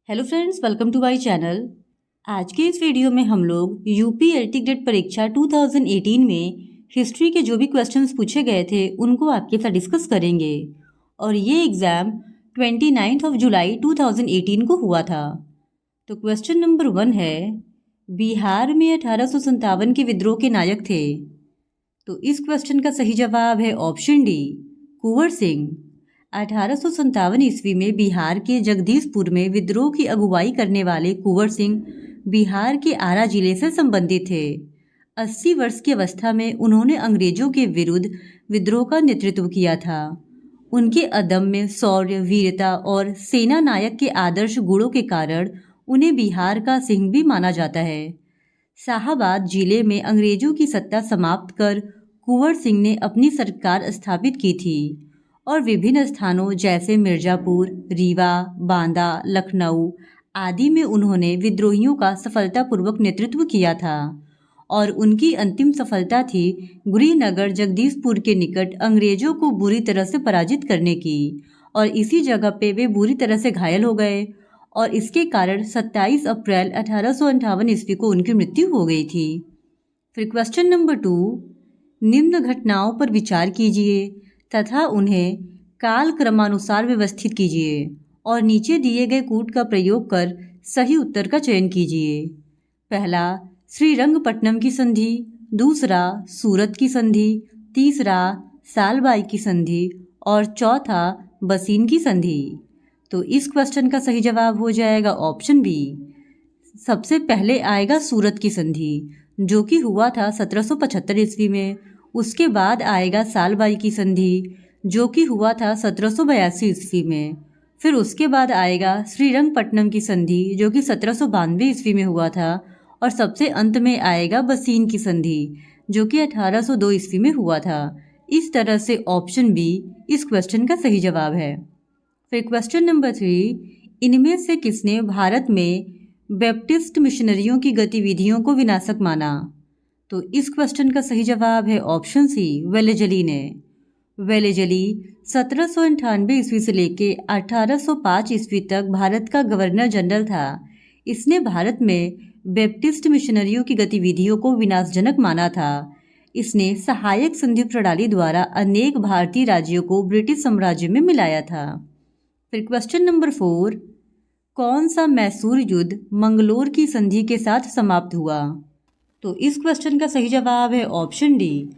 Hello friends, welcome to my channel. आज के इस वीडियो में हम लोग यूपी एलटी ग्रेड परीक्षा 2018 में हिस्ट्री के जो भी क्वेश्चंस पूछे गए थे उनको आपके साथ डिस्कस करेंगे। और ये एग्ज़ाम 29 जुलाई 2018 को हुआ था। तो क्वेश्चन नंबर 1 है, बिहार में 1857 के विद्रोह के नायक थे। तो इस क्वेश्चन का सही जवाब है ऑप्शन डी, कुंवर सिंह। 1857 ईस्वी में बिहार के जगदीशपुर में विद्रोह की अगुवाई करने वाले कुंवर सिंह बिहार के आरा जिले से संबंधित थे। 80 वर्ष की अवस्था में उन्होंने अंग्रेजों के विरुद्ध विद्रोह का नेतृत्व किया था। उनके अदम्य शौर्य, वीरता और सेना नायक के आदर्श गुणों के कारण उन्हें बिहार का सिंह भी माना जाता है। शाहाबाद जिले में अंग्रेजों की सत्ता समाप्त कर कुंवर सिंह ने अपनी सरकार स्थापित की थी और विभिन्न स्थानों जैसे मिर्जापुर, रीवा, बांदा, लखनऊ आदि में उन्होंने विद्रोहियों का सफलतापूर्वक नेतृत्व किया था। और उनकी अंतिम सफलता थी गृहनगर जगदीशपुर के निकट अंग्रेजों को बुरी तरह से पराजित करने की, और इसी जगह पे वे बुरी तरह से घायल हो गए और इसके कारण 27 अप्रैल 1858 ईस्वी को उनकी मृत्यु हो गई थी। फिर क्वेश्चन नंबर 2, निम्न घटनाओं पर विचार कीजिए तथा उन्हें काल क्रमानुसार व्यवस्थित कीजिए और नीचे दिए गए कूट का प्रयोग कर सही उत्तर का चयन कीजिए। पहला, श्रीरंगपट्टनम की संधि। दूसरा, सूरत की संधि। तीसरा, सालबाई की संधि। और चौथा, बसीन की संधि। तो इस क्वेश्चन का सही जवाब हो जाएगा ऑप्शन बी। सबसे पहले आएगा सूरत की संधि, जो कि हुआ था 1775 ईस्वी में। उसके बाद आएगा सालबाई की संधि, जो कि हुआ था 1782 ईस्वी में। फिर उसके बाद आएगा श्रीरंगपट्टनम की संधि, जो कि 1792 ईस्वी में हुआ था। और सबसे अंत में आएगा बसीन की संधि, जो कि 1802 ईस्वी में हुआ था। इस तरह से ऑप्शन बी इस क्वेश्चन का सही जवाब है। फिर क्वेश्चन नंबर 3, इनमें से किसने भारत में बैप्टिस्ट मिशनरियों की गतिविधियों को विनाशक माना? तो इस क्वेश्चन का सही जवाब है ऑप्शन सी, वेलेजली ने। वेलेजली 1798 ईस्वी से लेकर 1805 ईस्वी तक भारत का गवर्नर जनरल था। इसने भारत में बैप्टिस्ट मिशनरियों की गतिविधियों को विनाशजनक माना था। इसने सहायक संधि प्रणाली द्वारा अनेक भारतीय राज्यों को ब्रिटिश साम्राज्य में मिलाया था। फिर क्वेश्चन नंबर 4, कौन सा मैसूर युद्ध मंगलोर की संधि के साथ समाप्त हुआ? तो इस क्वेश्चन का सही जवाब है ऑप्शन डी,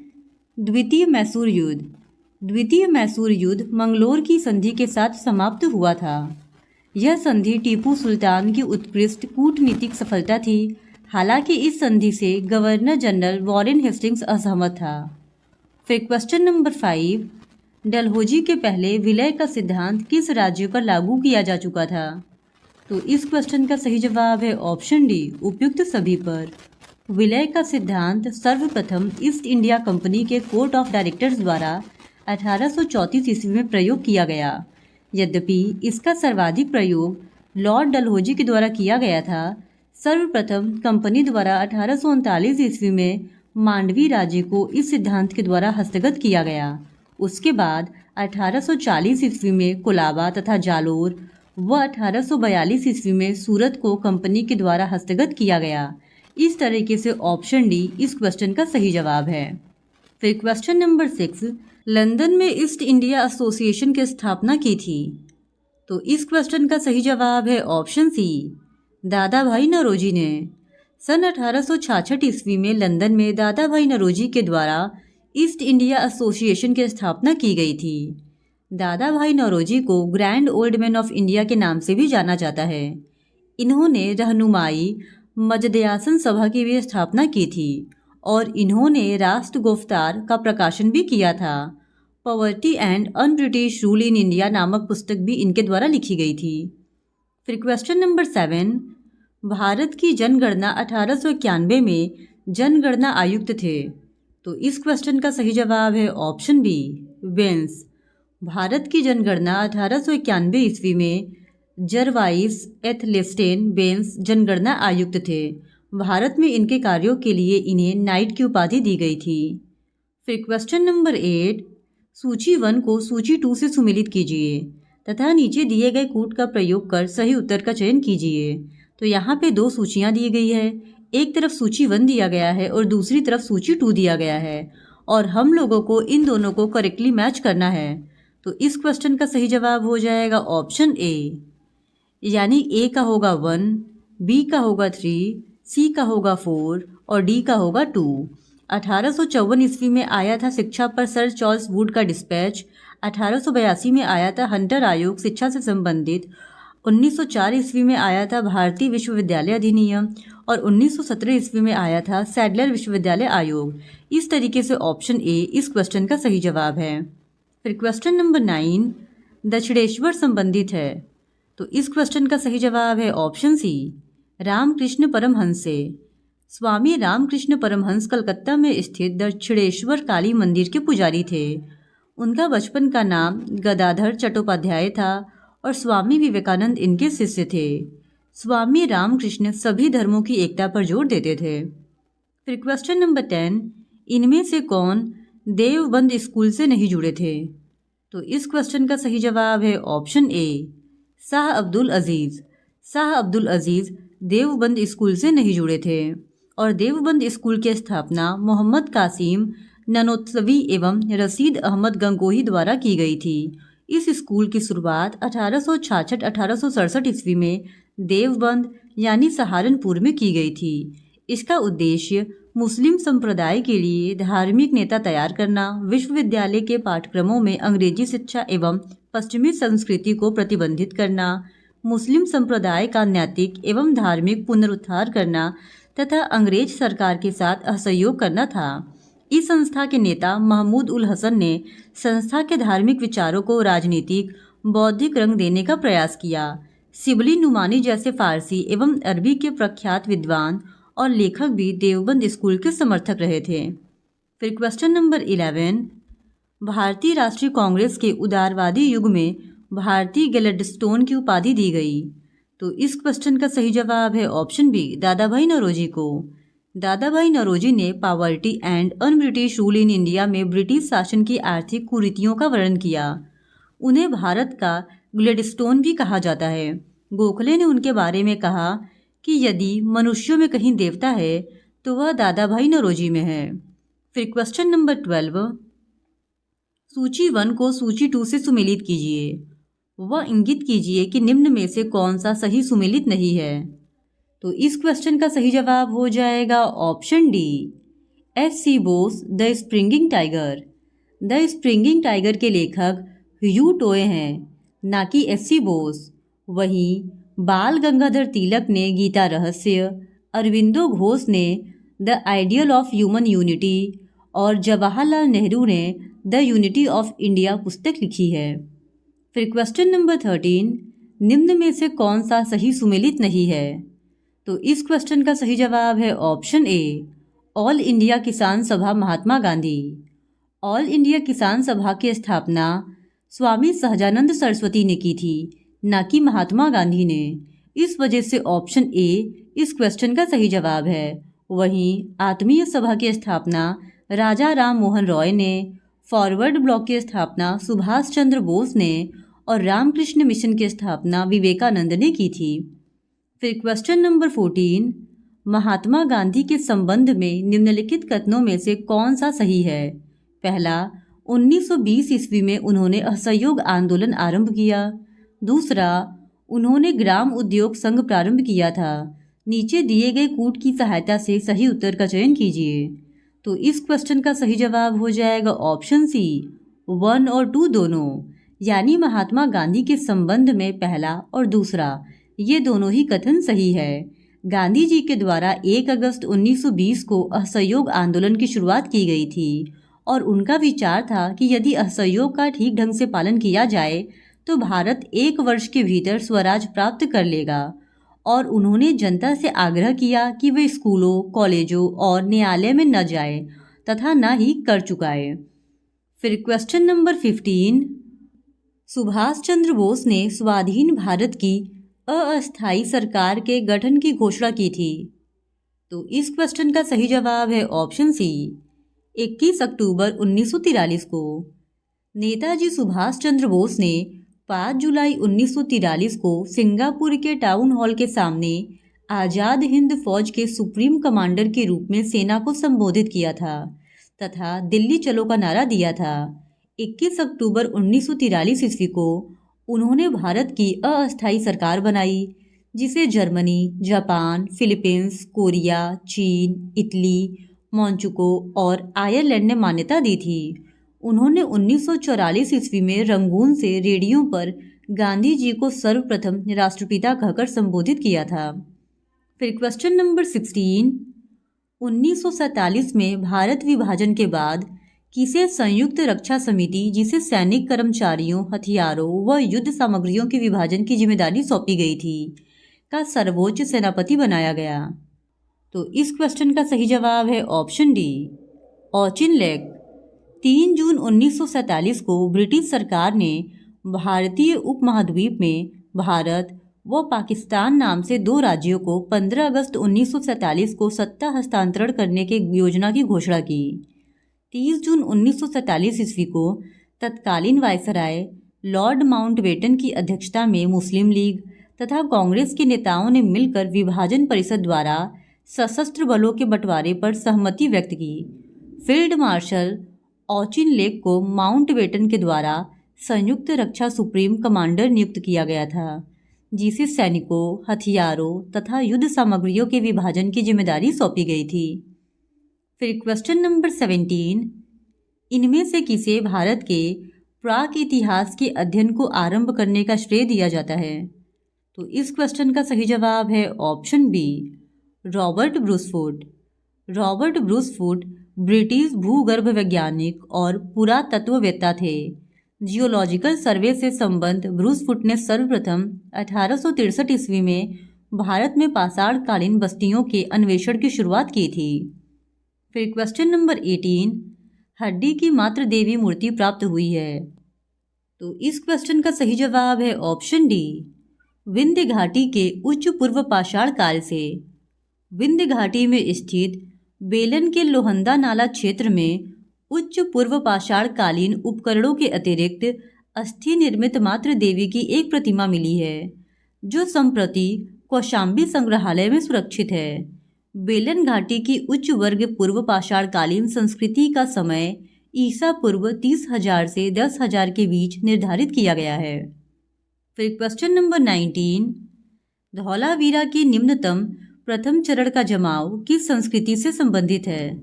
द्वितीय मैसूर युद्ध। द्वितीय मैसूर युद्ध मंगलोर की संधि के साथ समाप्त हुआ था। यह संधि टीपू सुल्तान की उत्कृष्ट कूटनीतिक सफलता थी। हालांकि इस संधि से गवर्नर जनरल वॉरेन हेस्टिंग्स असहमत था। फिर क्वेश्चन नंबर 5, डलहौजी के पहले विलय का सिद्धांत किस राज्य पर लागू किया जा चुका था? तो इस क्वेश्चन का सही जवाब है ऑप्शन डी, उपयुक्त सभी पर। विलय का सिद्धांत सर्वप्रथम ईस्ट इंडिया कंपनी के कोर्ट ऑफ डायरेक्टर्स द्वारा 1834 ईस्वी में प्रयोग किया गया। यद्यपि इसका सर्वाधिक प्रयोग लॉर्ड डलहौजी के द्वारा किया गया था। सर्वप्रथम कंपनी द्वारा 1839 ईस्वी में मांडवी राज्य को इस सिद्धांत के द्वारा हस्तगत किया गया। उसके बाद 1840 ईस्वी में कोलाबा तथा जालोर व 1842 ईस्वी में सूरत को कंपनी के द्वारा हस्तगत किया गया। इस तरीके से ऑप्शन डी इस क्वेश्चन का सही जवाब है। फिर क्वेश्चन नंबर 6, लंदन में ईस्ट इंडिया एसोसिएशन की स्थापना की थी। तो इस क्वेश्चन का सही जवाब है ऑप्शन सी, दादा भाई नौरोजी ने। सन 1866 ईस्वी में लंदन में दादा भाई नौरोजी के द्वारा ईस्ट इंडिया एसोसिएशन की स्थापना की गई थी। दादा भाई नौरोजी को grand old man of India के नाम से भी जाना जाता है। इन्होंने रहनुमाई मजदयासन सभा की भी स्थापना की थी और इन्होंने राष्ट्र गुफ्तार का प्रकाशन भी किया था। Poverty and un British rule in India नामक पुस्तक भी इनके द्वारा लिखी गई थी। फिर क्वेश्चन नंबर 7, भारत की जनगणना 1891 में जनगणना आयुक्त थे। तो इस क्वेश्चन का सही जवाब है ऑप्शन बी, बेंस। भारत की जनगणना 1891 ईस्वी में जरवाइस एथलेस्टेन बेंस जनगणना आयुक्त थे। भारत में इनके कार्यों के लिए इन्हें नाइट की उपाधि दी गई थी। फिर क्वेश्चन नंबर 8, सूची 1 को सूची 2 से सुमेलित कीजिए तथा नीचे दिए गए कूट का प्रयोग कर सही उत्तर का चयन कीजिए। तो यहाँ पे दो सूचियाँ दी गई है, एक तरफ सूची 1 दिया गया है और दूसरी तरफ सूची 2 दिया गया है और हम लोगों को इन दोनों को करेक्टली मैच करना है। तो इस क्वेश्चन का सही जवाब हो जाएगा ऑप्शन ए, यानी ए का होगा 1, बी का होगा 3, सी का होगा 4 और डी का होगा 2। 1854 ईस्वी में आया था शिक्षा पर सर चार्ल्स वुड का डिस्पैच। 1882 में आया था हंटर आयोग शिक्षा से संबंधित। 1904 ईस्वी में आया था भारतीय विश्वविद्यालय अधिनियम और 1917 ईस्वी में आया था सैडलर विश्वविद्यालय आयोग। इस तरीके से ऑप्शन ए इस क्वेश्चन का सही जवाब है। फिर क्वेश्चन नंबर 9 दक्षिणेश्वर संबंधित है। तो इस क्वेश्चन का सही जवाब है ऑप्शन सी, रामकृष्ण परमहंस से। स्वामी रामकृष्ण परमहंस कलकत्ता में स्थित दक्षिणेश्वर काली मंदिर के पुजारी थे। उनका बचपन का नाम गदाधर चट्टोपाध्याय था और स्वामी विवेकानंद इनके शिष्य थे। स्वामी रामकृष्ण सभी धर्मों की एकता पर जोर देते थे। फिर क्वेश्चन नंबर 10 इनमें से कौन देवबंद स्कूल से नहीं जुड़े थे? तो इस क्वेश्चन का सही जवाब है option A, Shah Abdul Aziz. Shah Abdul Aziz Deoband school से नहीं जुड़े थे और देवबंद स्कूल की स्थापना मोहम्मद कासिम ननोत्सवी एवं रशीद अहमद गंगोही द्वारा की गई थी। इस स्कूल की शुरुआत 1866-1867 ईस्वी में देवबंद यानी सहारनपुर में की गई थी। इसका उद्देश्य मुस्लिम संप्रदाय के लिए धार्मिक नेता तैयार करना, विश्वविद्यालय के पाठ्यक्रमों में अंग्रेजी शिक्षा एवं पश्चिमी संस्कृति को प्रतिबंधित करना, मुस्लिम संप्रदाय का नैतिक एवं धार्मिक पुनरुद्धार करना तथा अंग्रेज सरकार के साथ असहयोग करना था। इस संस्था के नेता महमूद उल हसन ने संस्था के धार्मिक विचारों को राजनीतिक बौद्धिक रंग देने का प्रयास किया। सिबली नुमानी जैसे फारसी एवं अरबी के प्रख्यात विद्वान और लेखक भी देवबंद स्कूल के समर्थक रहे थे। फिर क्वेश्चन नंबर 11 भारतीय राष्ट्रीय कांग्रेस के उदारवादी युग में भारतीय ग्लैडस्टोन की उपाधि दी गई। तो इस क्वेश्चन का सही जवाब है ऑप्शन बी, दादा भाई नौरोजी को। दादा भाई नौरोजी ने poverty and un British rule in India में ब्रिटिश शासन की आर्थिक कुरीतियों का वर्णन किया। उन्हें भारत का ग्लैडस्टोन भी कहा जाता है। गोखले ने उनके बारे में कहा कि यदि मनुष्यों में कहीं देवता है तो वह दादा भाई नौरोजी में है। फिर क्वेश्चन नंबर 12 सूची 1 को सूची 2 से सुमेलित कीजिए। वह इंगित कीजिए कि निम्न में से कौन सा सही सुमेलित नहीं है। तो इस क्वेश्चन का सही जवाब हो जाएगा option D, SC. Bose the springing tiger. The springing tiger के लेखक यू टोए हैं, ना कि एस.सी. बोस। वहीं बाल गंगाधर तिलक ने गीता रहस्य, अरविंदो घोष ने the ideal of human unity और जवाहरलाल नेहरू ने द यूनिटी ऑफ इंडिया पुस्तक लिखी है। फिर क्वेश्चन नंबर 13 निम्न में से कौन सा सही सुमेलित नहीं है। तो इस क्वेश्चन का सही जवाब है ऑप्शन ए, ऑल इंडिया किसान सभा महात्मा गांधी। ऑल इंडिया किसान सभा की स्थापना स्वामी सहजानंद सरस्वती ने की थी, ना कि महात्मा गांधी ने। इस वजह से ऑप्शन ए इस क्वेश्चन का सही जवाब है। वहीं आत्मीय सभा की स्थापना राजा राम मोहन रॉय ने, फॉरवर्ड ब्लॉक की स्थापना सुभाष चंद्र बोस ने और रामकृष्ण मिशन की स्थापना विवेकानंद ने की थी। फिर क्वेश्चन नंबर 14 महात्मा गांधी के संबंध में निम्नलिखित कथनों में से कौन सा सही है। पहला, 1920 ईस्वी में उन्होंने असहयोग आंदोलन आरंभ किया। दूसरा, उन्होंने ग्राम उद्योग संघ प्रारंभ किया था। नीचे दिए गए कूट की सहायता से सही उत्तर का चयन कीजिए। तो इस क्वेश्चन का सही जवाब हो जाएगा ऑप्शन सी, 1 और 2 दोनों, यानी महात्मा गांधी के संबंध में पहला और दूसरा ये दोनों ही कथन सही है। गांधी जी के द्वारा 1 अगस्त 1920 को असहयोग आंदोलन की शुरुआत की गई थी और उनका विचार था कि यदि असहयोग का ठीक ढंग से पालन किया जाए तो भारत 1 वर्ष के भीतर स्वराज प्राप्त कर लेगा और उन्होंने जनता से आग्रह किया कि वे स्कूलों, कॉलेजों और न्यायालय में न जाए तथा न ही कर चुकाए। फिर क्वेश्चन नंबर 15 सुभाष चंद्र बोस ने स्वाधीन भारत की अस्थायी सरकार के गठन की घोषणा की थी। तो इस क्वेश्चन का सही जवाब है ऑप्शन सी, 21 अक्टूबर 1943 को। नेताजी सुभाष चंद्र बोस ने 5 जुलाई 1943 को सिंगापुर के टाउन हॉल के सामने आज़ाद हिंद फौज के सुप्रीम कमांडर के रूप में सेना को संबोधित किया था तथा दिल्ली चलो का नारा दिया था। 21 अक्टूबर 1943 ईस्वी को उन्होंने भारत की अस्थायी सरकार बनाई, जिसे जर्मनी, जापान, फिलीपींस, कोरिया, चीन, इटली, मोन्चुको और आयरलैंड ने मान्यता दी थी। उन्होंने 1944 ईस्वी में रंगून से रेडियो पर गांधी जी को सर्वप्रथम राष्ट्रपिता कहकर संबोधित किया था। फिर क्वेश्चन नंबर 16, 1947 में भारत विभाजन के बाद किसे संयुक्त रक्षा समिति, जिसे सैनिक कर्मचारियों, हथियारों व युद्ध सामग्रियों के विभाजन की जिम्मेदारी सौंपी गई थी, का सर्वोच्च सेनापति बनाया गया? तो इस क्वेश्चन का सही जवाब है ऑप्शन डी, ऑचिनलेक। 3 जून 1947 को ब्रिटिश सरकार ने भारतीय उपमहाद्वीप में भारत व पाकिस्तान नाम से 2 राज्यों को 15 अगस्त 1947 को सत्ता हस्तांतरण करने की योजना की घोषणा की। 30 जून 1947 ईस्वी को तत्कालीन वायसराय लॉर्ड माउंटबेटन की अध्यक्षता में मुस्लिम लीग तथा कांग्रेस के नेताओं ने मिलकर विभाजन परिषद द्वारा सशस्त्र बलों के बंटवारे पर सहमति व्यक्त की। फील्ड मार्शल ऑचिनलेक को माउंटबेटन के द्वारा संयुक्त रक्षा सुप्रीम कमांडर नियुक्त किया गया था, जिसे सैनिकों, हथियारों तथा युद्ध सामग्रियों के विभाजन की जिम्मेदारी सौंपी गई थी। फिर क्वेश्चन नंबर 17, इनमें से किसे भारत के प्राक इतिहास के अध्ययन को आरंभ करने का श्रेय दिया जाता है? तो इस क्वेश्चन का सही जवाब है option B, Robert Bruce Foote. Robert Bruce Foote British भूगर्भ वैज्ञानिक और पुरातत्ववेत्ता थे। जियोलॉजिकल सर्वे से संबद्ध ब्रूसफुट ने सर्वप्रथम 1863 ईस्वी में भारत में पाषाणकालीन बस्तियों के अन्वेषण की शुरुआत की थी। फिर क्वेश्चन नंबर 18, हड्डी की मात्र देवी मूर्ति प्राप्त हुई है? तो इस क्वेश्चन का सही जवाब है ऑप्शन डी, विंध्य घाटी के उच्च पूर्व पाषाण काल से। विंध्य घाटी में स्थित बेलन के लोहंदा नाला क्षेत्र में उच्च पूर्व पाषाण कालीन उपकरणों के अतिरिक्त अस्थि निर्मित मात्र देवी की एक प्रतिमा मिली है, जो संप्रति कौशाम्बी संग्रहालय में सुरक्षित है। बेलन घाटी की उच्च वर्ग पूर्व पाषाण कालीन संस्कृति का समय ईसा पूर्व 30,000 से 10,000 के बीच निर्धारित किया गया है। फिर क्वेश्चन नंबर 19, धौलावीरा की निम्नतम प्रथम चरण का जमाव किस संस्कृति से संबंधित है?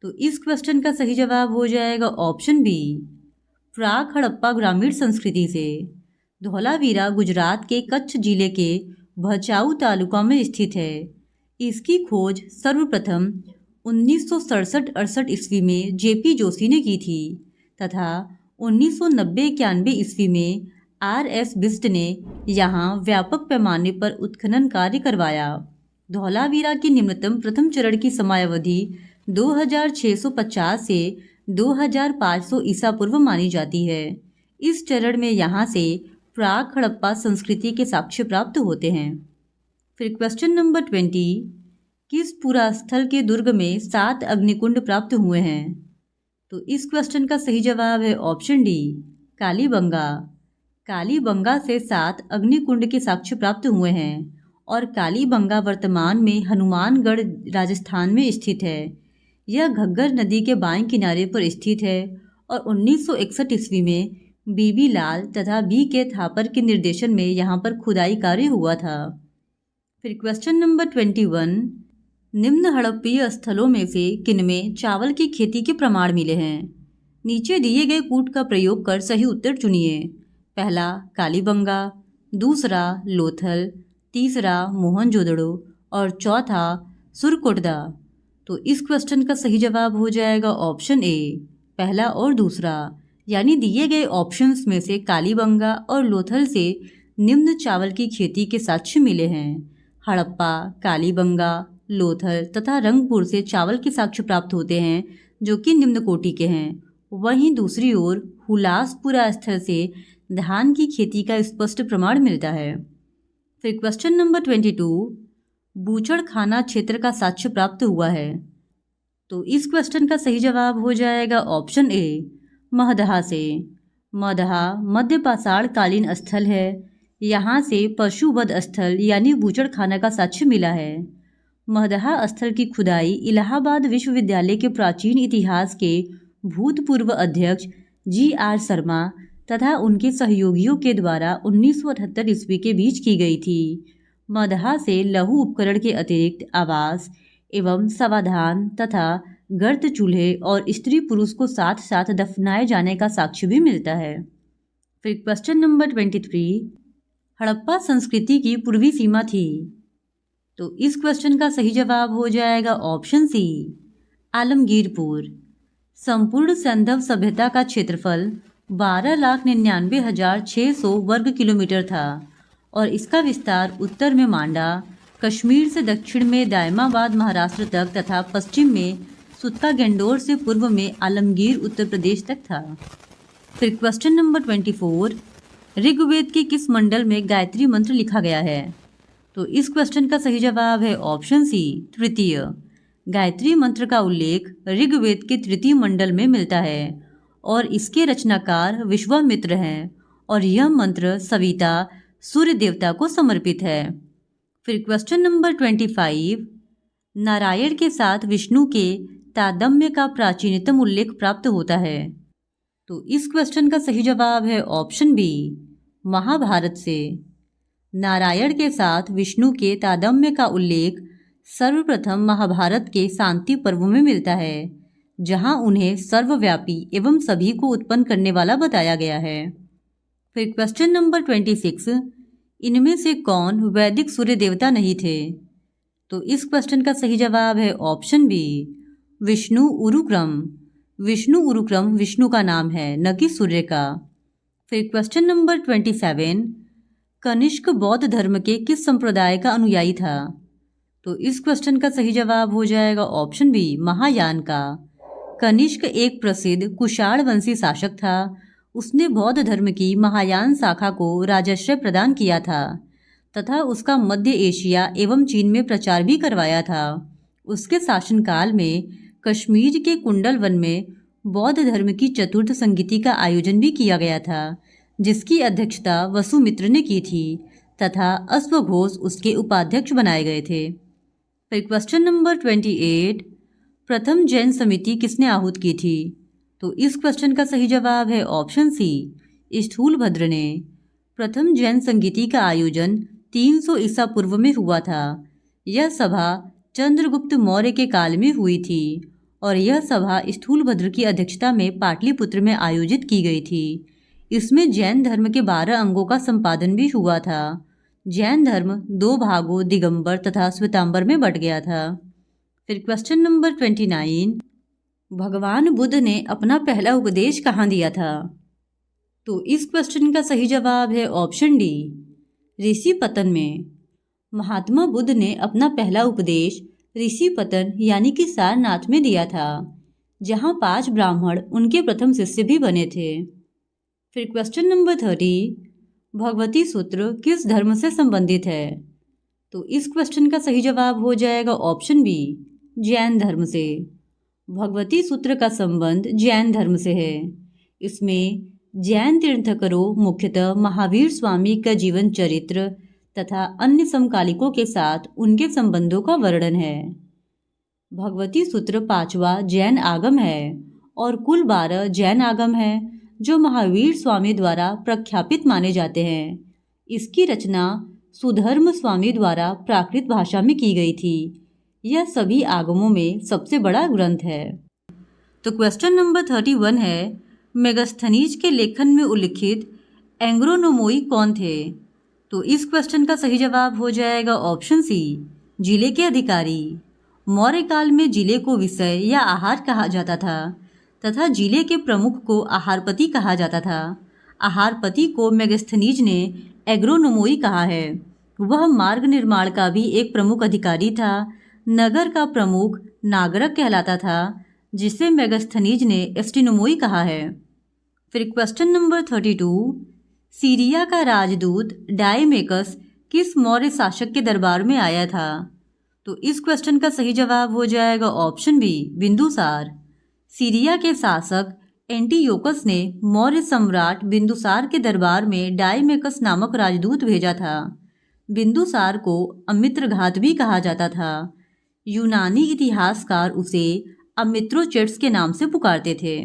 तो इस क्वेश्चन का सही जवाब हो जाएगा ऑप्शन बी, प्राक हड़प्पा ग्रामीण संस्कृति से। धौलावीरा गुजरात के कच्छ जिले के भचाऊ तालुका में स्थित है। इसकी खोज सर्वप्रथम 1967-68 ईस्वी में जेपी जोशी ने की थी तथा 1990-91 ईस्वी में आर.एस. बिष्ट ने यहाँ व्यापक पैमाने पर उत्खनन कार्य करवाया। धौलावीरा की निम्नतम प्रथम चरण की समयावधि 2650 से 2500 ईसा पूर्व मानी जाती है। इस चरण में यहाँ से प्राक हड़प्पा संस्कृति के साक्ष्य प्राप्त होते हैं। फिर क्वेश्चन नंबर 20, किस पुरास्थल के दुर्ग में 7 अग्निकुंड प्राप्त हुए हैं? तो इस क्वेश्चन का सही जवाब है ऑप्शन डी, कालीबंगा। कालीबंगा से 7 अग्निकुंड के साक्ष्य प्राप्त हुए हैं और कालीबंगा वर्तमान में हनुमानगढ़ राजस्थान में स्थित है। यह घग्गर नदी के बाएं किनारे पर स्थित है और 1961 ईस्वी में बीबी लाल तथा बी.के. थापर के निर्देशन में यहाँ पर खुदाई कार्य हुआ था। फिर क्वेश्चन नंबर 21, निम्न हड़प्पीय स्थलों में से किनमें चावल की खेती के प्रमाण मिले हैं? नीचे दिए गए कूट का प्रयोग कर सही उत्तर चुनिए। पहला कालीबंगा, दूसरा लोथल, तीसरा मोहनजोदड़ो और चौथा सुरकोटदा। तो इस क्वेश्चन का सही जवाब हो जाएगा ऑप्शन ए, पहला और दूसरा। यानी दिए गए ऑप्शंस में से कालीबंगा और लोथल से निम्न चावल की खेती के साक्ष्य मिले हैं। हड़प्पा, कालीबंगा, लोथल तथा रंगपुर से चावल के साक्ष्य प्राप्त होते हैं जो कि निम्न कोटि के हैं। वहीं दूसरी ओर हुलासपुरा स्थल से धान की खेती का स्पष्ट प्रमाण मिलता है। फिर क्वेश्चन नंबर 22, बूचड़खाना क्षेत्र का साक्ष्य प्राप्त हुआ है। तो इस क्वेश्चन का सही जवाब हो जाएगा ऑप्शन ए, महदहा से। मदहा मध्य पाषाण कालीन स्थल है। यहाँ से पशुवध स्थल यानी बूचड़खाना का साक्ष्य मिला है। मदहा स्थल की खुदाई इलाहाबाद विश्वविद्यालय के प्राचीन इतिहास के भूतपूर्व अध्यक्ष G.R. शर्मा तथा उनके सहयोगियों के द्वारा 1978 ईस्वी के बीच की गई थी। मदहा से लघु उपकरण के अतिरिक्त आवास एवं समाधान तथा गर्त चूल्हे और स्त्री पुरुष को साथ साथ दफनाए जाने का साक्ष्य भी मिलता है। फिर क्वेश्चन नंबर 23, हड़प्पा संस्कृति की पूर्वी सीमा थी। तो इस क्वेश्चन का सही जवाब हो जाएगा ऑप्शन सी, आलमगीरपुर। संपूर्ण सैंधव सभ्यता का क्षेत्रफल 12,99,600 वर्ग किलोमीटर था और इसका विस्तार उत्तर में मांडा, कश्मीर से दक्षिण में दायमाबाद महाराष्ट्र तक तथा पश्चिम में सुत्ता गेंडोर से पूर्व में आलमगीर उत्तर प्रदेश तक था। फिर क्वेश्चन नंबर 24, ऋग्वेद के किस मंडल में गायत्री मंत्र लिखा गया है? तो इस क्वेश्चन का सही जवाब है ऑप्शन सी, तृतीय। गायत्री मंत्र का उल्लेख ऋग्वेद के तृतीय मंडल में मिलता है और इसके रचनाकार विश्वामित्र हैं और यह मंत्र सविता सूर्य देवता को समर्पित है। फिर क्वेश्चन नंबर 25, नारायण के साथ विष्णु के तादम्य का प्राचीनतम उल्लेख प्राप्त होता है। तो इस क्वेश्चन का सही जवाब है ऑप्शन बी, महाभारत से। नारायण के साथ विष्णु के तादम्य का उल्लेख सर्वप्रथम महाभारत के शांति पर्व में मिलता है, जहां उन्हें सर्वव्यापी एवं सभी को उत्पन्न करने वाला बताया गया है। फिर क्वेश्चन नंबर 26, इनमें से कौन वैदिक सूर्य देवता नहीं थे? तो इस क्वेश्चन का सही जवाब है ऑप्शन बी, विष्णु उरुक्रम। विष्णु उरुक्रम विष्णु का नाम है, न कि सूर्य का। फिर क्वेश्चन नंबर 27, कनिष्क बौद्ध धर्म के किस संप्रदाय का अनुयायी था? तो इस क्वेश्चन का सही जवाब हो जाएगा ऑप्शन बी, महायान का। कनिष्क एक प्रसिद्ध कुषाण वंशी शासक था। उसने बौद्ध धर्म की महायान शाखा को राजश्रय प्रदान किया था तथा उसका मध्य एशिया एवं चीन में प्रचार भी करवाया था। उसके शासनकाल में कश्मीर के कुंडल वन में बौद्ध धर्म की चतुर्थ संगीति का आयोजन भी किया गया था, जिसकी अध्यक्षता वसुमित्र ने की थी तथा अश्वघोष उसके उपाध्यक्ष बनाए गए थे। फिर क्वेश्चन नंबर 28, प्रथम जैन समिति किसने आहूत की थी? तो इस क्वेश्चन का सही जवाब है ऑप्शन सी, स्थूलभद्र ने। प्रथम जैन संगीति का आयोजन 300 ईसा पूर्व में हुआ था। यह सभा चंद्रगुप्त मौर्य के काल में हुई थी और यह सभा स्थूलभद्र की अध्यक्षता में पाटलिपुत्र में आयोजित की गई थी। इसमें जैन धर्म के 12 अंगों का संपादन भी हुआ था। जैन धर्म 2 भागों दिगंबर तथा श्वेतांबर में बट गया था। फिर क्वेश्चन नंबर 29, भगवान बुद्ध ने अपना पहला उपदेश कहाँ दिया था? तो इस क्वेश्चन का सही जवाब है ऑप्शन डी, ऋषिपतन में। महात्मा बुद्ध ने अपना पहला उपदेश ऋषिपतन यानी कि सारनाथ में दिया था, जहाँ 5 ब्राह्मण उनके प्रथम शिष्य भी बने थे। फिर क्वेश्चन नंबर 30, भगवती सूत्र किस धर्म से संबंधित है? तो इस क्वेश्चन का सही जवाब हो जाएगा ऑप्शन बी, जैन धर्म से। भगवती सूत्र का संबंध जैन धर्म से है। इसमें जैन तीर्थंकरों, मुख्यतः महावीर स्वामी का जीवन चरित्र तथा अन्य समकालिकों के साथ उनके संबंधों का वर्णन है। भगवती सूत्र 5वां जैन आगम है और कुल 12 जैन आगम है जो महावीर स्वामी द्वारा प्रख्यापित माने जाते हैं। इसकी रचना सुधर्म स्वामी द्वारा प्राकृत भाषा में की गई थी। यह सभी आगमों में सबसे बड़ा ग्रंथ है। तो क्वेश्चन नंबर 31 है, मेगास्थनीज के लेखन में उल्लिखित एंग्रोनोमोई कौन थे? तो इस क्वेश्चन का सही जवाब हो जाएगा ऑप्शन सी, जिले के अधिकारी। मौर्य काल में जिले को विषय या आहार कहा जाता था तथा जिले के प्रमुख को आहारपति कहा जाता था। आहारपति को मेगास्थनीज ने एग्रोनोमोई कहा है। वह मार्ग निर्माण का भी एक प्रमुख अधिकारी था। नगर का प्रमुख नागरक कहलाता था, जिसे मेगास्थनीज ने एस्ट्रोनोमोई कहा है। फिर क्वेश्चन नंबर 32, सीरिया का राजदूत डायमेकस किस मौर्य शासक के दरबार में आया था? तो इस क्वेश्चन का सही जवाब हो जाएगा ऑप्शन बी, बिंदुसार। सीरिया के शासक एंटीयोकस ने मौर्य सम्राट बिंदुसार के दरबार में डायमेकस नामक राजदूत भेजा था। बिंदुसार को अमित्रघात भी कहा जाता था। यूनानी इतिहासकार उसे अमित्रोचेट्स के नाम से पुकारते थे।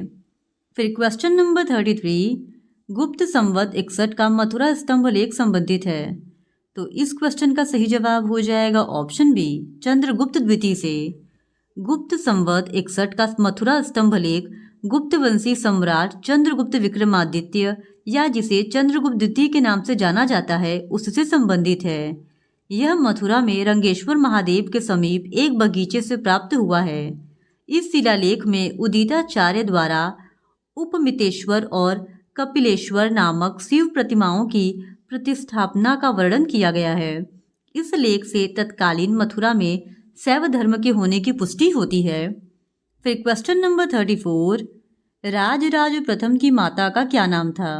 फिर क्वेश्चन नंबर 33, गुप्त संवत 61 का मथुरा स्तंभ लेख संबंधित है। तो इस क्वेश्चन का सही जवाब हो जाएगा ऑप्शन बी, चंद्रगुप्त द्वितीय से। गुप्त संवत 61 का मथुरा स्तंभ लेख गुप्त वंशी सम्राट चंद्रगुप्त विक्रमादित्य या जिसे चंद्रगुप्त द्वितीय के नाम से जाना जाता है उससे संबंधित है। यह मथुरा में रंगेश्वर महादेव के समीप एक बगीचे से प्राप्त हुआ है। इस शिलालेख में उदिताचार्य द्वारा उपमितेश्वर और कपिलेश्वर नामक शिव प्रतिमाओं की प्रतिष्ठापना का वर्णन किया गया है। इस लेख से तत्कालीन मथुरा में शैव धर्म के होने की पुष्टि होती है। फिर क्वेश्चन नंबर 34, राजराज प्रथम की माता का क्या नाम था?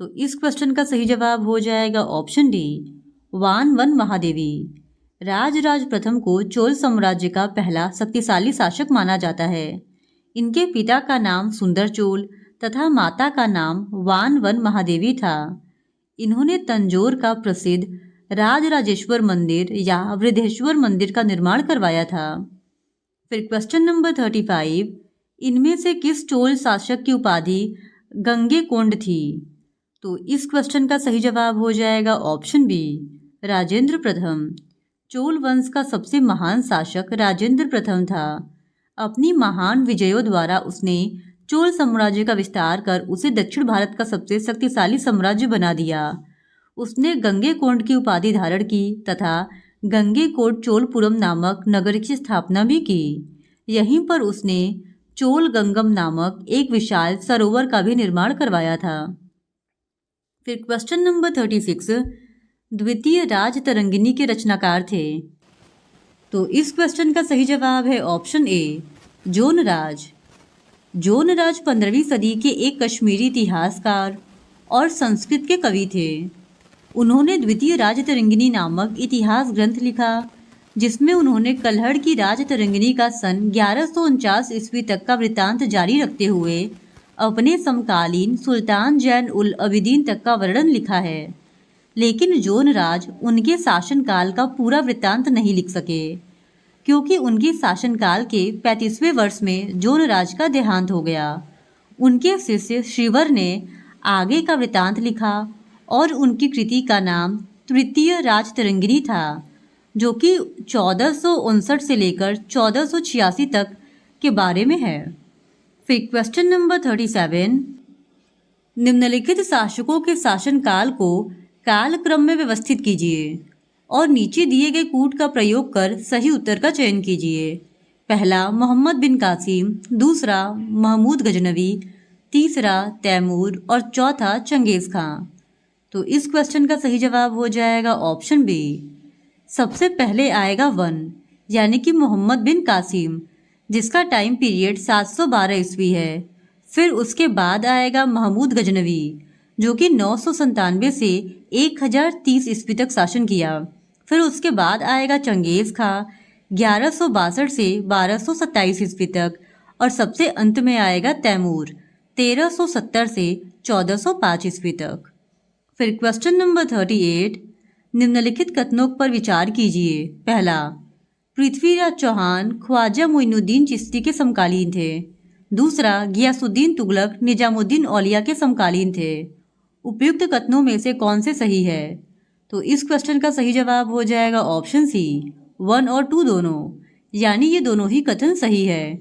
तो इस क्वेश्चन का सही जवाब हो जाएगा ऑप्शन डी, वानवन महादेवी। राजराज प्रथम को चोल साम्राज्य का पहला शक्तिशाली शासक माना जाता है। इनके पिता का नाम सुंदर चोल तथा माता का नाम वानवन महादेवी था। इन्होंने तंजौर का प्रसिद्ध राजराजेश्वर मंदिर या वृद्धेश्वर मंदिर का निर्माण करवाया था। फिर क्वेश्चन नंबर 35, इनमें से किस चोल शासक की उपाधि गंगेकोंड थी? तो इस क्वेश्चन का सही जवाब हो जाएगा ऑप्शन बी, राजेंद्र प्रथम। चोल वंश का सबसे महान शासक राजेंद्र प्रथम था। अपनी महान विजयों द्वारा उसने चोल साम्राज्य का विस्तार कर उसे दक्षिण भारत का सबसे शक्तिशाली साम्राज्य बना दिया। उसने गंगेकोंड की उपाधि धारण की तथा गंगेकोंड चोलपुरम नामक नगर की स्थापना भी की। यहीं पर उसने चोल गंगम नामक एक विशाल सरोवर का भी निर्माण करवाया था। फिर क्वेश्चन नंबर 36, द्वितीय राजतरंगिनी के रचनाकार थे। तो इस क्वेश्चन का सही जवाब है ऑप्शन ए, जोनराज। जोनराज 15वीं सदी के एक कश्मीरी इतिहासकार और संस्कृत के कवि थे। उन्होंने द्वितीय राजतरंगिनी नामक इतिहास ग्रंथ लिखा जिसमें उन्होंने कल्हड़ की राजतरंगिनी का सन 1149 ईस्वी तक का वृत्तांत जारी रखते हुए अपने समकालीन सुल्तान जैन उल अबिदीन तक का वर्णन लिखा है। लेकिन जोनराज उनके शासनकाल का पूरा वृत्तांत नहीं लिख सके क्योंकि उनके शासनकाल के 35वें वर्ष में जोनराज का देहांत हो गया। उनके शिष्य श्रीवर ने आगे का वृत्तांत लिखा और उनकी कृति का नाम तृतीय राजतरंगिनी था जो कि 1459 से लेकर 1486 तक के बारे में है। फिर क्वेश्चन नंबर 37, निम्नलिखित शासकों के शासनकाल को कालक्रम में व्यवस्थित कीजिए और नीचे दिए गए कूट का प्रयोग कर सही उत्तर का चयन कीजिए। पहला मोहम्मद बिन कासिम, दूसरा महमूद गजनवी, तीसरा तैमूर और चौथा चंगेज़ खां। तो इस क्वेश्चन का सही जवाब हो जाएगा ऑप्शन बी। सबसे पहले आएगा 1 यानी कि मोहम्मद बिन कासिम जिसका टाइम पीरियड 712 ईस्वी है। फिर उसके बाद आएगा महमूद गजनवी जो कि 997 से 1030 ईस्वी तक शासन किया। फिर उसके बाद आएगा चंगेज़ खां 1162 से 1227 ईस्वी तक और सबसे अंत में आएगा तैमूर 1370 से 1405 ईस्वी तक। फिर क्वेश्चन नंबर 38, निम्नलिखित कथनों पर विचार कीजिए। पहला, पृथ्वीराज चौहान ख्वाजा मोइनुद्दीन चिश्ती के समकालीन थे। दूसरा, गियासुद्दीन तुगलक निजामुद्दीन औलिया के समकालीन थे। उपयुक्त कथनों में से कौन से सही है? तो इस क्वेश्चन का सही जवाब हो जाएगा ऑप्शन सी, 1 और 2 दोनों, यानी ये दोनों ही कथन सही है।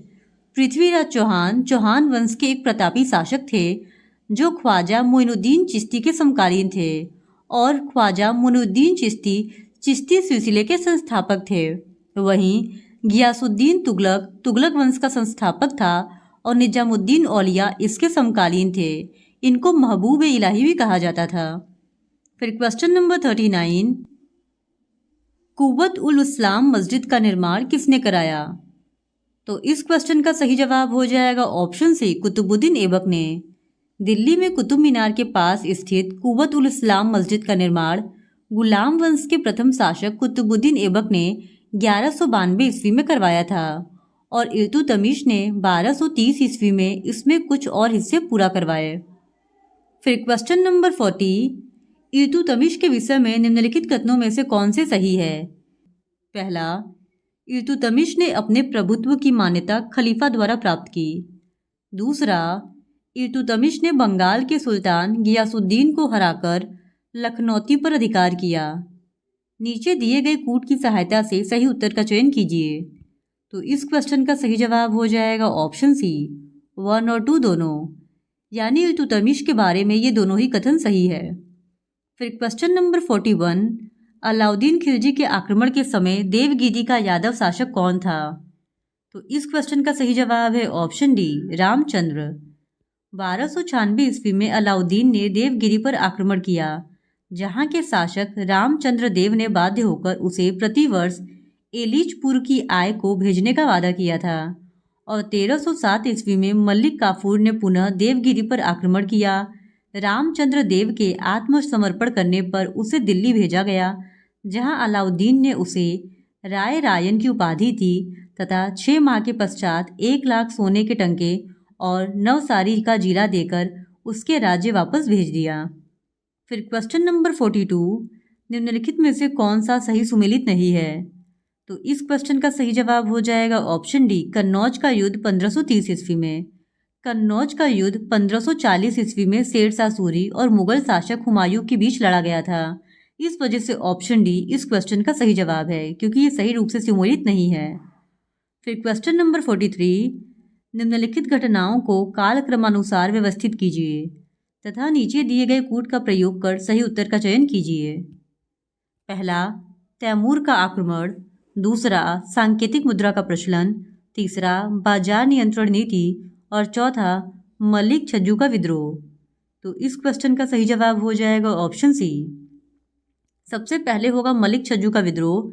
पृथ्वीराज चौहान चौहान वंश के एक प्रतापी शासक थे जो ख्वाजा मोइनुद्दीन चिश्ती के समकालीन थे और ख्वाजा मोइनुद्दीन चिश्ती चिश्ती सिलसिले के संस्थापक थे। वहीं गियासुद्दीन तुगलक तुगलक वंश का संस्थापक था और निजामुद्दीन औलिया इसके समकालीन थे। इनको महबूब इलाही भी कहा जाता था। फिर क्वेश्चन नंबर 39, कुव्वत उल इस्लाम मस्जिद का निर्माण किसने कराया? तो इस क्वेश्चन का सही जवाब हो जाएगा ऑप्शन सी, कुतुबुद्दीन ऐबक ने। दिल्ली में कुतुब मीनार के पास स्थित कुव्वत उल इस्लाम मस्जिद का निर्माण गुलाम वंश के प्रथम शासक कुतुबुद्दीन ऐबक ने 1192 ईस्वी में करवाया था और इल्तुतमिश ने 1230 ईस्वी में इसमें कुछ और हिस्से पूरा करवाए। फिर क्वेश्चन नंबर 40, इल्तुतमिश के विषय में निम्नलिखित कथनों में से कौन से सही है? पहला, इल्तुतमिश ने अपने प्रभुत्व की मान्यता खलीफा द्वारा प्राप्त की। दूसरा, इल्तुतमिश ने बंगाल के सुल्तान गियासुद्दीन को हराकर लखनौती पर अधिकार किया। नीचे दिए गए कूट की सहायता से सही उत्तर का चयन कीजिए। तो इस क्वेश्चन का सही जवाब हो जाएगा ऑप्शन सी, 1 और 2 दोनों, यानी इल्तुतमिश के बारे में ये दोनों ही कथन सही है। फिर क्वेश्चन नंबर 41, अलाउद्दीन खिलजी के आक्रमण के समय देवगिरी का यादव शासक कौन था? तो इस क्वेश्चन का सही जवाब है ऑप्शन डी, रामचंद्र। 1296 ईस्वी में अलाउद्दीन ने देवगिरी पर आक्रमण किया, जहां के शासक रामचंद्र देव ने बाध्य होकर उसे प्रतिवर्ष एलिचपुर की आय को भेजने का वादा किया था। और 1307 ईस्वी में मलिक काफूर ने पुनः देवगिरी पर आक्रमण किया। रामचंद्र देव के आत्मसमर्पण करने पर उसे दिल्ली भेजा गया, जहां अलाउद्दीन ने उसे राय रायन की उपाधि दी तथा 6 माह के पश्चात 1 लाख सोने के टंके और नवसारी का जीरा देकर उसके राज्य वापस भेज दिया। फिर क्वेश्चन नंबर 42, निम्नलिखित में से कौन सा सही सुमेलित नहीं है? तो इस क्वेश्चन का सही जवाब हो जाएगा ऑप्शन डी, कन्नौज का युद्ध 1530 ईस्वी में। कन्नौज का युद्ध 1540 ईस्वी में शेरशाह सूरी और मुगल शासक हुमायूं के बीच लड़ा गया था। इस वजह से ऑप्शन डी इस क्वेश्चन का सही जवाब है, क्योंकि ये सही रूप से सुमेलित नहीं है। फिर क्वेश्चन नंबर 43, निम्नलिखित घटनाओं को कालक्रमानुसार व्यवस्थित कीजिए तथा नीचे दिए गए कूट का प्रयोग कर सही उत्तर का चयन कीजिए। पहला, तैमूर का आक्रमण। दूसरा, सांकेतिक मुद्रा का प्रचलन। तीसरा, बाजार नियंत्रण नीति। और चौथा, मलिक छज्जू का विद्रोह। तो इस क्वेश्चन का सही जवाब हो जाएगा ऑप्शन सी। सबसे पहले होगा मलिक छज्जू का विद्रोह,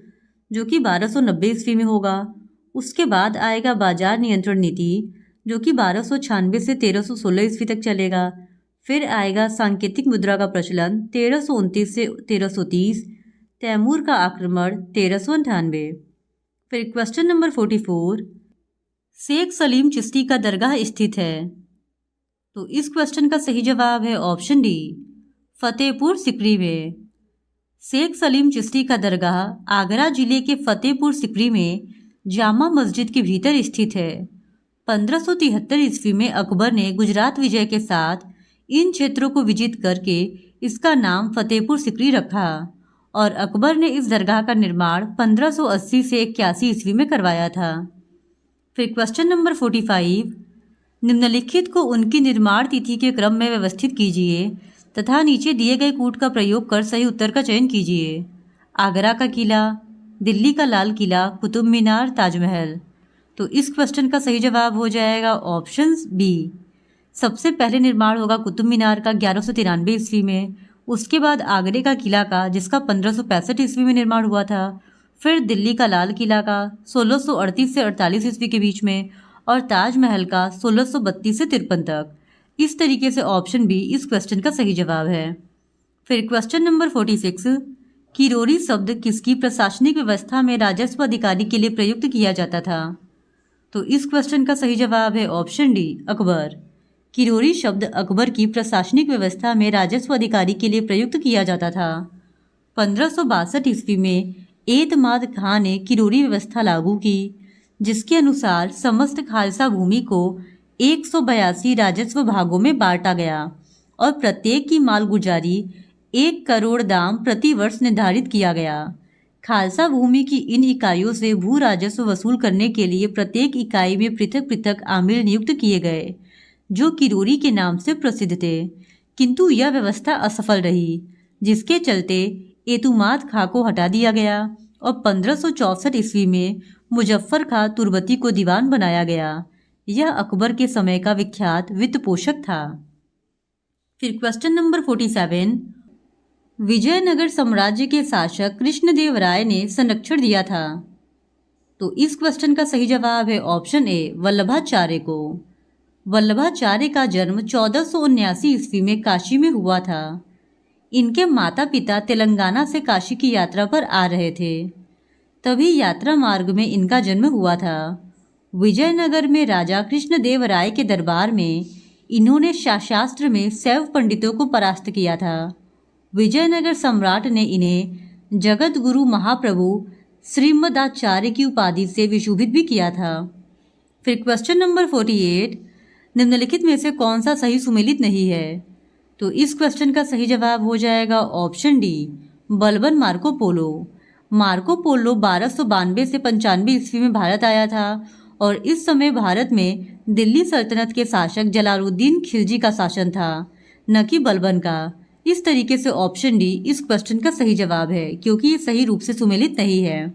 जो कि 1290 ईस्वी में होगा। उसके बाद आएगा बाजार नियंत्रण नीति, जो कि 1296 से 1316 ईस्वी तक चलेगा। फिर आएगा सांकेतिक मुद्रा का प्रचलन 1329 से 1330। तैमूर का आक्रमण 1398। फिर क्वेश्चन नंबर 44, शेख सलीम चिश्ती का दरगाह स्थित है। तो इस क्वेश्चन का सही जवाब है ऑप्शन डी, फतेहपुर सिकरी में। शेख सलीम चिश्ती का दरगाह आगरा जिले के फतेहपुर सिकरी में जामा मस्जिद के भीतर स्थित है। 1573 ईस्वी में अकबर ने गुजरात विजय के साथ इन क्षेत्रों को विजित करके इसका नाम फतेहपुर सिकरी रखा और अकबर ने इस दरगाह का निर्माण 1580 से 81 ईस्वी में करवाया था। फिर क्वेश्चन नंबर 45, निम्नलिखित को उनकी निर्माण तिथि के क्रम में व्यवस्थित कीजिए तथा नीचे दिए गए कूट का प्रयोग कर सही उत्तर का चयन कीजिए। आगरा का किला, दिल्ली का लाल किला, कुतुब मीनार, ताजमहल। तो इस क्वेश्चन का सही जवाब हो जाएगा ऑप्शन बी। सबसे पहले निर्माण होगा कुतुब मीनार का 1193 ईस्वी में। उसके बाद आगरे का किला का, जिसका 1565 ईस्वी में निर्माण हुआ था। फिर दिल्ली का लाल किला का 1638 से 48 ईस्वी के बीच में और ताजमहल का 1632 से 53 तक। इस तरीके से ऑप्शन बी इस क्वेश्चन का सही जवाब है। फिर क्वेश्चन नंबर 46, किरोड़ी शब्द किसकी प्रशासनिक व्यवस्था में राजस्व अधिकारी के लिए प्रयुक्त किया जाता था? तो इस क्वेश्चन का सही जवाब है ऑप्शन डी, अकबर। किरोड़ी शब्द अकबर की प्रशासनिक व्यवस्था में राजस्व अधिकारी के लिए प्रयुक्त किया जाता था। 1562 ईस्वी में एतमाद खां ने किरोड़ी व्यवस्था लागू की, जिसके अनुसार समस्त खालसा भूमि को 182 राजस्व भागों में बांटा गया और प्रत्येक की मालगुजारी 1 करोड़ दाम प्रति वर्ष निर्धारित किया गया। खालसा भूमि की इन इकाइयों से भू राजस्व वसूल करने के लिए प्रत्येक इकाई में पृथक पृथक आमिल नियुक्त किए गए, जो किरोड़ी के नाम से प्रसिद्ध थे। किंतु यह व्यवस्था असफल रही, जिसके चलते एतुमाद खां को हटा दिया गया और 1564 ईस्वी में मुजफ्फर खां तुर्बती को दीवान बनाया गया। यह अकबर के समय का विख्यात वित्त पोषक था। फिर क्वेश्चन नंबर 47, विजयनगर साम्राज्य के शासक कृष्णदेव राय ने संरक्षण दिया था। तो इस क्वेश्चन का सही जवाब है ऑप्शन ए, वल्लभाचार्य को। वल्लभाचार्य का जन्म 1479 ईस्वी में काशी में हुआ था। इनके माता पिता तेलंगाना से काशी की यात्रा पर आ रहे थे, तभी यात्रा मार्ग में इनका जन्म हुआ था। विजयनगर में राजा कृष्णदेव राय के दरबार में इन्होंने शास्त्र में शैव पंडितों को परास्त किया था। विजयनगर सम्राट ने इन्हें जगत गुरु महाप्रभु श्रीमदाचार्य की उपाधि से विशोभित भी किया था। फिर क्वेश्चन नंबर 48, निम्नलिखित में से कौन सा सही सुमेलित नहीं है? तो इस क्वेश्चन का सही जवाब हो जाएगा option D, Balban Marco Polo. Marco Polo 1292 से 95 ईस्वी में भारत आया था और इस समय भारत में दिल्ली सल्तनत के शासक जलालुद्दीन खिलजी का शासन था, न कि बलबन का। इस तरीके से ऑप्शन डी इस क्वेश्चन का सही जवाब है, क्योंकि ये सही रूप से सुमेलित नहीं है।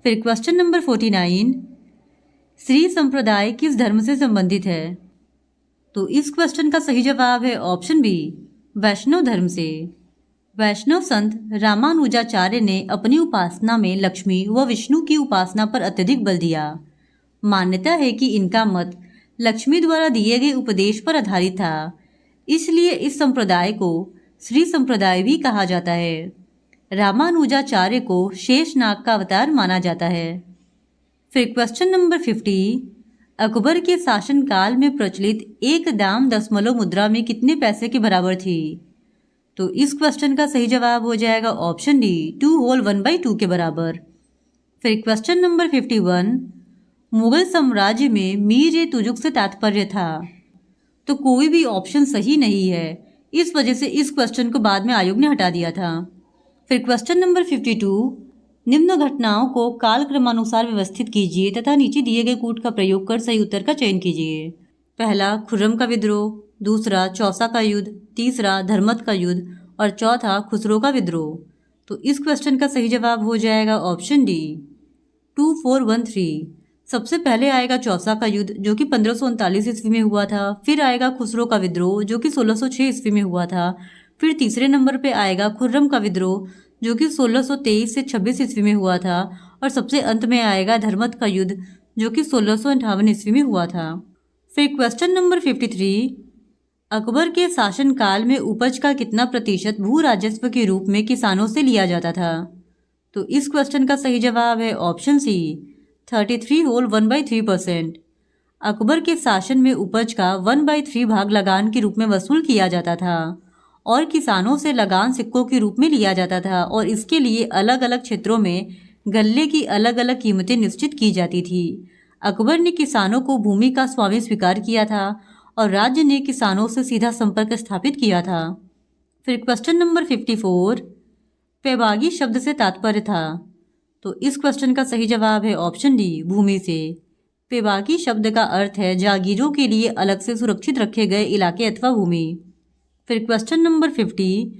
फिर क्वेश्चन नंबर 49, श्री संप्रदाय किस धर्म से संबंधित है? तो इस क्वेश्चन का सही जवाब है ऑप्शन बी, वैष्णव धर्म से। वैष्णव संत रामानुजाचार्य ने अपनी उपासना में लक्ष्मी व विष्णु की उपासना पर अत्यधिक बल दिया। मान्यता है कि इनका मत लक्ष्मी द्वारा दिए गए उपदेश पर आधारित था, इसलिए इस संप्रदाय को श्री संप्रदाय भी कहा जाता है। रामानुजाचार्य को शेषनाग का अवतार माना जाता है। फिर क्वेश्चन नंबर 50, अकबर के शासनकाल में प्रचलित 1 दाम दशमलव मुद्रा में कितने पैसे के बराबर थी? तो इस क्वेश्चन का सही जवाब हो जाएगा ऑप्शन डी, 2 होल 1/2 के बराबर। फिर क्वेश्चन नंबर 51, मुगल साम्राज्य में मीर ए तुजुक से तात्पर्य था? तो कोई भी ऑप्शन सही नहीं है, इस वजह से इस क्वेश्चन को बाद में आयोग ने हटा दिया था। फिर क्वेश्चन नंबर 52, निम्न घटनाओं को कालक्रमानुसार व्यवस्थित कीजिए तथा नीचे दिए गए कूट का प्रयोग कर सही उत्तर का चयन कीजिए। पहला खुर्रम का विद्रोह, दूसरा चौसा का युद्ध, तीसरा धर्मत का युद्ध और चौथा खुसरो का विद्रोह। तो इस क्वेश्चन का सही जवाब हो जाएगा ऑप्शन डी, 2413। सबसे पहले आएगा चौसा का युद्ध जो कि 1539 ईस्वी में हुआ था। फिर आएगा खुसरो का विद्रोह जो कि 1606 ईस्वी में हुआ था। फिर तीसरे नंबर पे आएगा खुर्रम का विद्रोह जो कि 1623 से 26 ईस्वी में हुआ था। और सबसे अंत में आएगा धर्मत का युद्ध जो कि 1658 ईस्वी में हुआ था। फिर क्वेश्चन नंबर 53, अकबर के शासनकाल में उपज का कितना प्रतिशत भू राजस्व के रूप में किसानों से लिया जाता था? तो इस क्वेश्चन का सही जवाब है ऑप्शन सी, 33 होल 1/3%। अकबर के शासन में उपज का 1/3 भाग लगान के रूप में वसूल किया जाता था और किसानों से लगान सिक्कों के रूप में लिया जाता था और इसके लिए अलग अलग क्षेत्रों में गल्ले की अलग अलग कीमतें निश्चित की जाती थी। अकबर ने किसानों को भूमि का स्वामी स्वीकार किया था और राज्य ने किसानों से सीधा संपर्क स्थापित किया था। फिर क्वेश्चन नंबर 54, पैबागी शब्द से तात्पर्य था? तो इस क्वेश्चन का सही जवाब है ऑप्शन डी, भूमि से। पैबागी शब्द का अर्थ है जागीरों के लिए अलग से सुरक्षित रखे गए इलाके अथवा भूमि। फिर क्वेश्चन नंबर 50,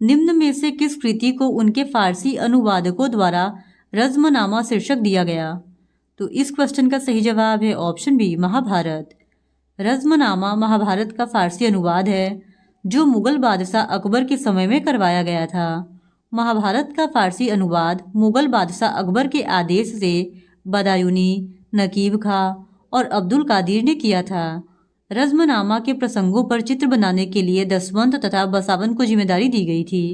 निम्न में से किस कृति को उनके फारसी अनुवादकों द्वारा रज़्मनामा शीर्षक दिया गया? तो इस क्वेश्चन का सही जवाब है ऑप्शन बी, महाभारत। रज़्मनामा महाभारत का फारसी अनुवाद है जो मुगल बादशाह अकबर के समय में करवाया गया था। महाभारत का फारसी अनुवाद मुगल बादशाह अकबर के आदेश से बदायूनी, नकीब खां और अब्दुल कादिर ने किया था। रज़्मनामा के प्रसंगों पर चित्र बनाने के लिए दसवंत तथा बसावन को जिम्मेदारी दी गई थी।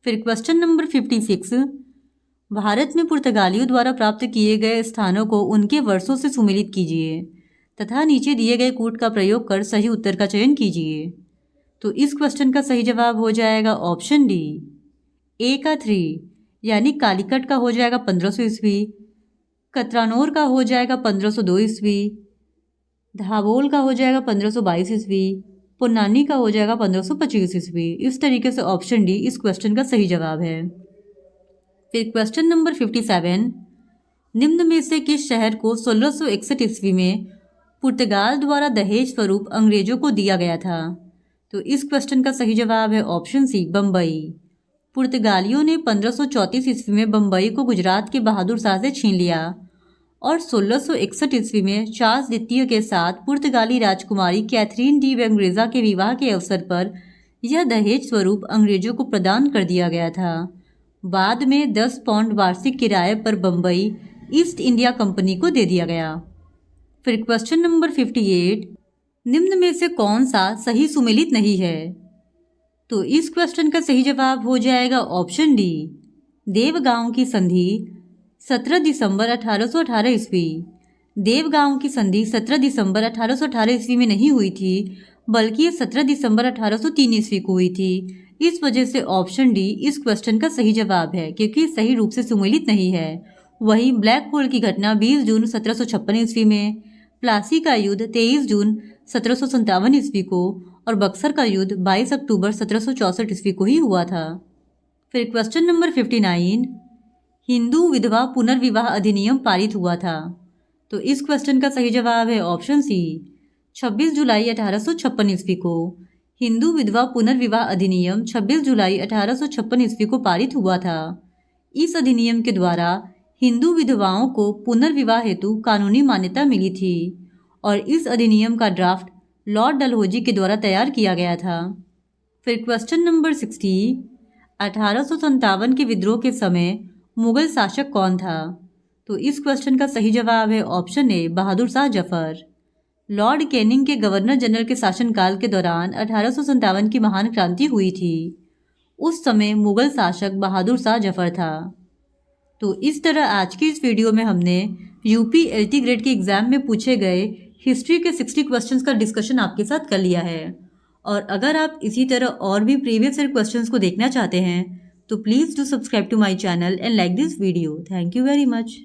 फिर क्वेश्चन नंबर 56, भारत में पुर्तगालियों द्वारा प्राप्त किए गए स्थानों को उनके वर्षों से सुमेलित कीजिए तथा नीचे दिए गए कूट का प्रयोग कर सही उत्तर का चयन कीजिए। तो इस क्वेश्चन का सही जवाब हो जाएगा ऑप्शन डी, ए का 3, यानी कालीकट का हो जाएगा 1500 ईस्वी, कतरानोर का हो जाएगा 1502 ईस्वी, धाबोल का हो जाएगा 1522 ईस्वी, पुन्नानी का हो जाएगा 1525 ईस्वी। इस तरीके से ऑप्शन डी इस क्वेश्चन का सही जवाब है। फिर क्वेश्चन नंबर 57, निम्न में से किस शहर को 1661 ईस्वी में पुर्तगाल द्वारा दहेज स्वरूप अंग्रेजों को दिया गया था? तो इस क्वेश्चन का सही जवाब है ऑप्शन सी, बम्बई। पुर्तगालियों ने 1534 ईस्वी में बम्बई को गुजरात के बहादुर शाह से छीन लिया और 1661 ईस्वी में चार्ल्स द्वितीय के साथ पुर्तगाली राजकुमारी कैथरीन डी वेंग्रेजा के विवाह के अवसर पर यह दहेज स्वरूप अंग्रेजों को प्रदान कर दिया गया था। बाद में 10 पाउंड वार्षिक किराए पर बम्बई ईस्ट इंडिया कंपनी को दे दिया गया। फिर क्वेश्चन नंबर 58, निम्न में से कौन सा सही सुमेलित नहीं है? तो इस क्वेश्चन का सही जवाब हो जाएगा ऑप्शन डी, देवगांव की संधि 17 दिसंबर 1818 ईस्वी। देवगांव की संधि 17 दिसंबर 1818 ईस्वी में नहीं हुई थी, बल्कि ये 17 दिसंबर 1803 ईस्वी को हुई थी। इस वजह से ऑप्शन डी इस क्वेश्चन का सही जवाब है, क्योंकि सही रूप से सुमेलित नहीं है। वहीं ब्लैक होल की घटना 20 जून 1756 ईस्वी में, प्लासी का युद्ध 23 जून 1757 ईस्वी को और बक्सर का युद्ध 22 अक्टूबर 1764 ईस्वी को ही हुआ था। फिर क्वेश्चन नंबर 59, हिंदू विधवा पुनर्विवाह अधिनियम पारित हुआ था। तो इस क्वेश्चन का सही जवाब है ऑप्शन सी, 26 जुलाई 1856 ईस्वी को। हिंदू विधवा पुनर्विवाह अधिनियम 26 जुलाई 1856 ईस्वी को पारित हुआ था। इस अधिनियम के द्वारा हिंदू विधवाओं को पुनर्विवाह हेतु कानूनी मान्यता मिली थी और इस अधिनियम का ड्राफ्ट लॉर्ड डलहौजी के द्वारा तैयार किया गया था। फिर क्वेश्चन नंबर 60, 1857 के विद्रोह के समय मुगल शासक कौन था? तो इस क्वेश्चन का सही जवाब है option A, Bahadur Shah Zafar. Lord Canning के गवर्नर जनरल के शासनकाल के दौरान 1857 की महान क्रांति हुई थी। उस समय मुगल शासक बहादुर शाह जफर था। तो इस तरह आज की इस वीडियो में हमने यूपी एलटी ग्रेड के एग्जाम में पूछे गए हिस्ट्री के 60 क्वेश्चंस का डिस्कशन आपके साथ कर लिया है। और अगर आप इसी तरह और भी प्रीवियस ईयर क्वेश्चंस को देखना चाहते हैं तो please do subscribe to my channel and like this video. Thank you very much.